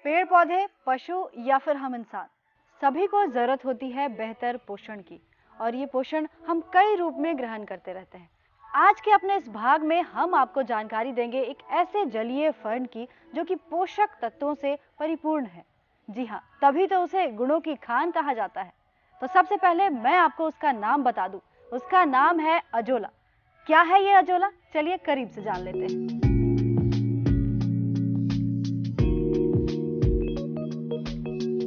पेड़ पौधे, पशु या फिर हम इंसान, सभी को जरूरत होती है बेहतर पोषण की, और ये पोषण हम कई रूप में ग्रहण करते रहते हैं। आज के अपने इस भाग में हम आपको जानकारी देंगे एक ऐसे जलीय फर्न की जो कि पोषक तत्वों से परिपूर्ण है। जी हाँ, तभी तो उसे गुणों की खान कहा जाता है। तो सबसे पहले मैं आपको उसका नाम बता दूं, उसका नाम है अजोला। क्या है ये अजोला? चलिए करीब से जान लेते हैं।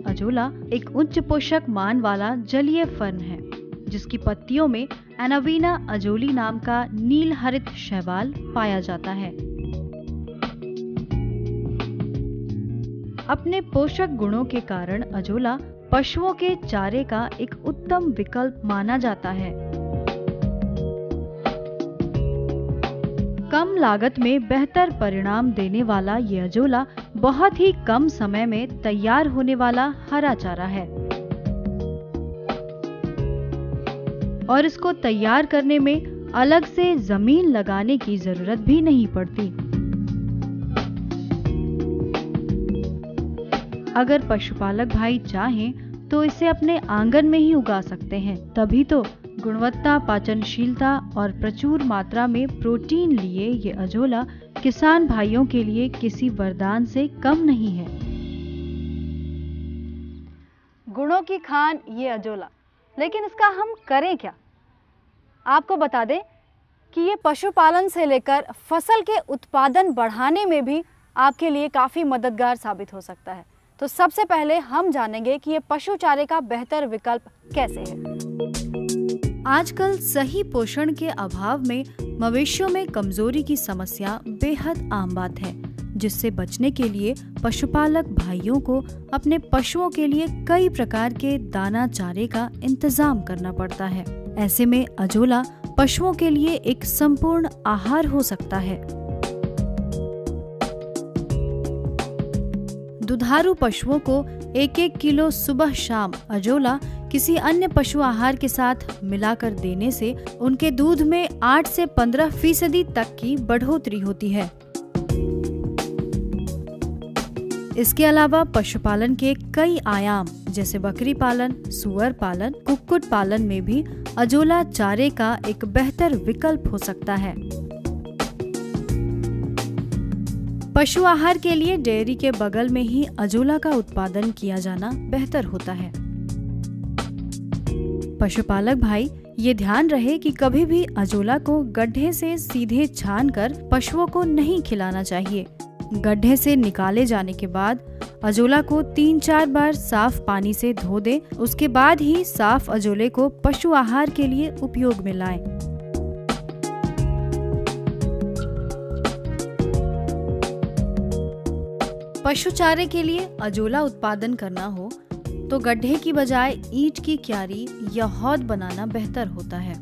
अजोला एक उच्च पोषक मान वाला जलीय फर्न है जिसकी पत्तियों में एनावीना अजोली नाम का नील हरित शैवाल पाया जाता है। अपने पोषक गुणों के कारण अजोला पशुओं के चारे का एक उत्तम विकल्प माना जाता है। कम लागत में बेहतर परिणाम देने वाला ये अजोला बहुत ही कम समय में तैयार होने वाला हरा चारा है और इसको तैयार करने में अलग से जमीन लगाने की जरूरत भी नहीं पड़ती। अगर पशुपालक भाई चाहें तो इसे अपने आंगन में ही उगा सकते हैं। तभी तो गुणवत्ता, पाचनशीलता और प्रचुर मात्रा में प्रोटीन लिए ये अजोला किसान भाइयों के लिए किसी वरदान से कम नहीं है। गुणों की खान ये अजोला, लेकिन इसका हम करें क्या? आपको बता दें कि ये पशुपालन से लेकर फसल के उत्पादन बढ़ाने में भी आपके लिए काफ़ी मददगार साबित हो सकता है। तो सबसे पहले हम जानेंगे कि ये पशु चारे का बेहतर विकल्प कैसे है। आजकल सही पोषण के अभाव में मवेशियों में कमजोरी की समस्या बेहद आम बात है, जिससे बचने के लिए पशुपालक भाइयों को अपने पशुओं के लिए कई प्रकार के दाना चारे का इंतजाम करना पड़ता है। ऐसे में अजोला पशुओं के लिए एक संपूर्ण आहार हो सकता है। दुधारू पशुओं को 1-1 किलो सुबह शाम अजोला किसी अन्य पशु आहार के साथ मिलाकर देने से उनके दूध में 8 से 15% तक की बढ़ोतरी होती है। इसके अलावा पशुपालन के कई आयाम जैसे बकरी पालन, सुअर पालन, कुक्कुट पालन में भी अजोला चारे का एक बेहतर विकल्प हो सकता है। पशु आहार के लिए डेयरी के बगल में ही अजोला का उत्पादन किया जाना बेहतर होता है। पशुपालक भाई ये ध्यान रहे कि कभी भी अजोला को गड्ढे से सीधे छानकर पशुओं को नहीं खिलाना चाहिए। गड्ढे से निकाले जाने के बाद अजोला को 3-4 बार साफ पानी से धो दें। उसके बाद ही साफ अजोले को पशु आहार के लिए उपयोग में लाएं। पशु चारे के लिए अजोला उत्पादन करना हो तो गड्ढे की बजाय ईंट की क्यारी या हौद बनाना बेहतर होता है।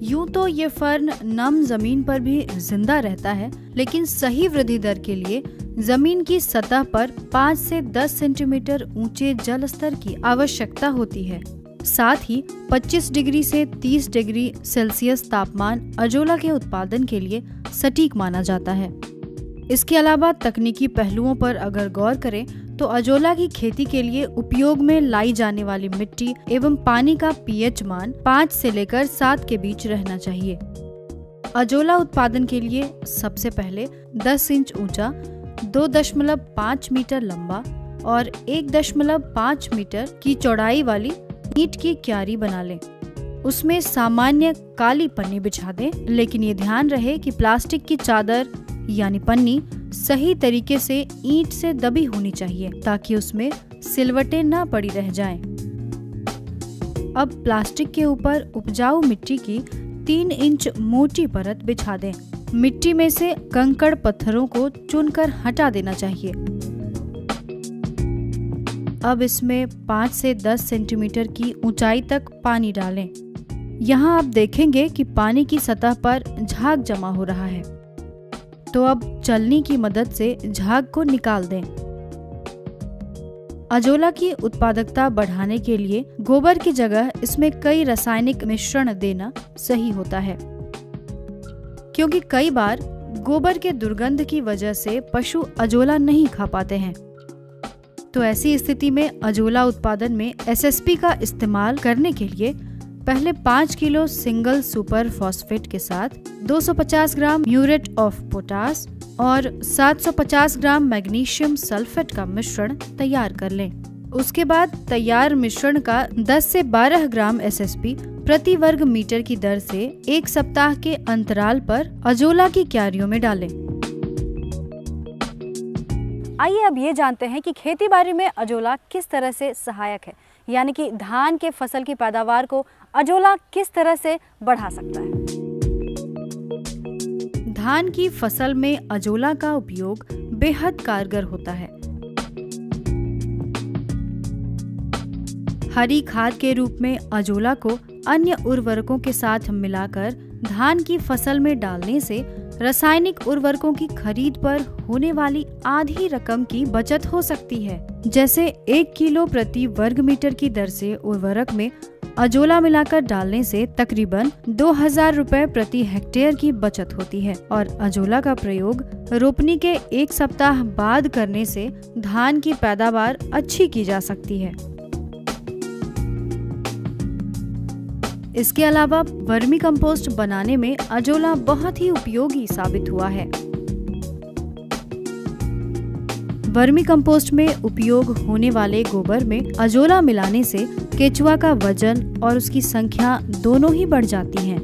यूं तो ये फर्न नम जमीन पर भी जिंदा रहता है, लेकिन सही वृद्धि दर के लिए जमीन की सतह पर 5 से 10 सेंटीमीटर ऊंचे जल स्तर की आवश्यकता होती है। साथ ही 25 डिग्री से 30 डिग्री सेल्सियस तापमान अजोला के उत्पादन के लिए सटीक माना जाता है। इसके अलावा तकनीकी पहलुओं पर अगर गौर करें तो अजोला की खेती के लिए उपयोग में लाई जाने वाली मिट्टी एवं पानी का पीएच मान 5 से लेकर 7 के बीच रहना चाहिए। अजोला उत्पादन के लिए सबसे पहले 10 इंच ऊंचा, 2.5 मीटर लंबा और 1.5 मीटर की चौड़ाई वाली ईंट की क्यारी बना लें। उसमें सामान्य काली पन्नी बिछा दें, लेकिन ये ध्यान रहे कि प्लास्टिक की चादर यानी पन्नी सही तरीके से ईंट से दबी होनी चाहिए ताकि उसमें सिलवटें ना पड़ी रह जाएं। अब प्लास्टिक के ऊपर उपजाऊ मिट्टी की 3 इंच मोटी परत बिछा दें। मिट्टी में से कंकड़ पत्थरों को चुनकर हटा देना चाहिए। अब इसमें 5 से 10 सेंटीमीटर की ऊंचाई तक पानी डालें। यहाँ आप देखेंगे कि पानी की सतह पर झाग जमा हो रहा है, तो अब चलनी की मदद से झाग को निकाल दें। अजोला की उत्पादकता बढ़ाने के लिए गोबर की जगह इसमें कई रासायनिक मिश्रण देना सही होता है, क्योंकि कई बार गोबर के दुर्गंध की वजह से पशु अजोला नहीं खा पाते हैं। तो ऐसी स्थिति में अजोला उत्पादन में एसएसपी का इस्तेमाल करने के लिए पहले 5 किलो सिंगल सुपर फॉस्फेट के साथ 250 ग्राम म्यूरेट ऑफ पोटास और 750 ग्राम मैग्नीशियम सल्फेट का मिश्रण तैयार कर लें। उसके बाद तैयार मिश्रण का 10 से 12 ग्राम एसएसपी प्रति वर्ग मीटर की दर से 1 सप्ताह के अंतराल पर अजोला की क्यारियों में डालें। आइए अब ये जानते हैं कि खेती बाड़ी में अजोला किस तरह से सहायक है, यानी कि धान के फसल की पैदावार को अजोला किस तरह से बढ़ा सकता है। धान की फसल में अजोला का उपयोग बेहद कारगर होता है। हरी खाद के रूप में अजोला को अन्य उर्वरकों के साथ मिलाकर धान की फसल में डालने से रासायनिक उर्वरकों की खरीद पर होने वाली आधी रकम की बचत हो सकती है। जैसे 1 किलो प्रति वर्ग मीटर की दर से उर्वरक में अजोला मिलाकर डालने से तकरीबन 2000 रुपए प्रति हेक्टेयर की बचत होती है और अजोला का प्रयोग रोपनी के 1 सप्ताह बाद करने से धान की पैदावार अच्छी की जा सकती है। इसके अलावा वर्मी कंपोस्ट बनाने में अजोला बहुत ही उपयोगी साबित हुआ है। वर्मी कंपोस्ट में उपयोग होने वाले गोबर में अजोला मिलाने से केचुआ का वजन और उसकी संख्या दोनों ही बढ़ जाती हैं।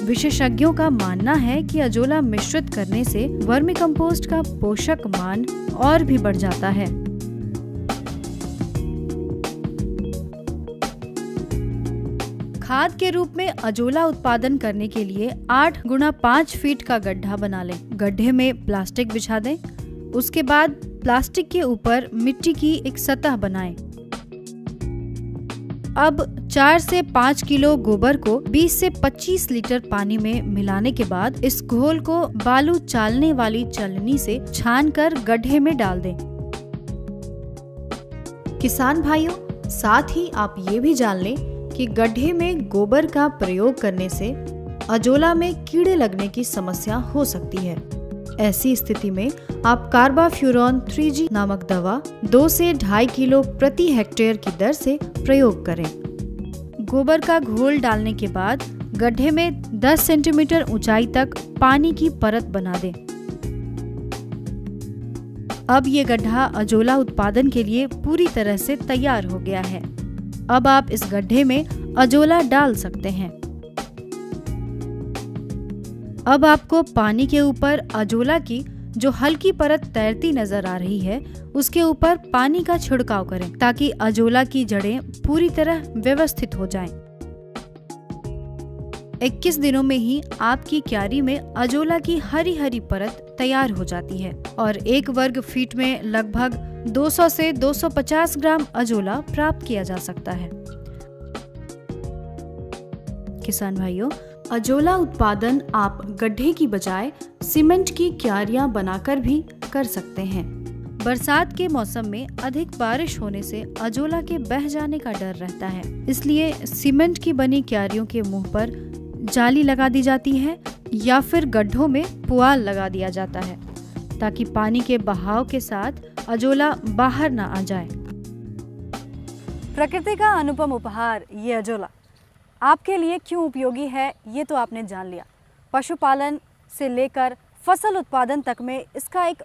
विशेषज्ञों का मानना है कि अजोला मिश्रित करने से वर्मी कंपोस्ट का पोषक मान और भी बढ़ जाता है। खाद के रूप में अजोला उत्पादन करने के लिए 8 गुणा 5 फीट का गड्ढा बना लें। गड्ढे में प्लास्टिक बिछा दें। उसके बाद प्लास्टिक के ऊपर मिट्टी की एक सतह बनाएं। अब 4 से 5 किलो गोबर को 20 से 25 लीटर पानी में मिलाने के बाद इस घोल को बालू चालने वाली चलनी से छानकर गड्ढे में डाल दें। किसान भाइयों, साथ ही आप ये भी जान लें कि गड्ढे में गोबर का प्रयोग करने से अजोला में कीड़े लगने की समस्या हो सकती है। ऐसी स्थिति में आप कार्बाफ्यूरॉन 3G नामक दवा 2 से 2.5 किलो प्रति हेक्टेयर की दर से प्रयोग करें। गोबर का घोल डालने के बाद गड्ढे में 10 सेंटीमीटर ऊंचाई तक पानी की परत बना दें। अब ये गड्ढा अजोला उत्पादन के लिए पूरी तरह से तैयार हो गया है। अब आप इस गड्ढे में अजोला डाल सकते हैं। अब आपको पानी के ऊपर अजोला की जो हल्की परत तैरती नजर आ रही है, उसके ऊपर पानी का छिड़काव करें ताकि अजोला की जड़ें पूरी तरह व्यवस्थित हो जाएं। 21 दिनों में ही आपकी क्यारी में अजोला की हरी हरी परत तैयार हो जाती है और 1 वर्ग फीट में लगभग 200 से 250 ग्राम अजोला प्राप्त किया जा सकता है। किसान भाइयों, अजोला उत्पादन आप गड्ढे की बजाय सीमेंट की क्यारियां बनाकर भी कर सकते हैं। बरसात के मौसम में अधिक बारिश होने से अजोला के बह जाने का डर रहता है, इसलिए सीमेंट की बनी क्यारियों के मुंह पर जाली लगा दी जाती है या फिर गड्ढों में पुआल लगा दिया जाता है ताकि पानी के बहाव के साथ अजोला बाहर ना आ जाए। प्रकृति का अनुपम उपहार ये अजोला आपके लिए क्यों उपयोगी है, ये तो आपने जान लिया। पशुपालन से लेकर फसल उत्पादन तक में इसका एक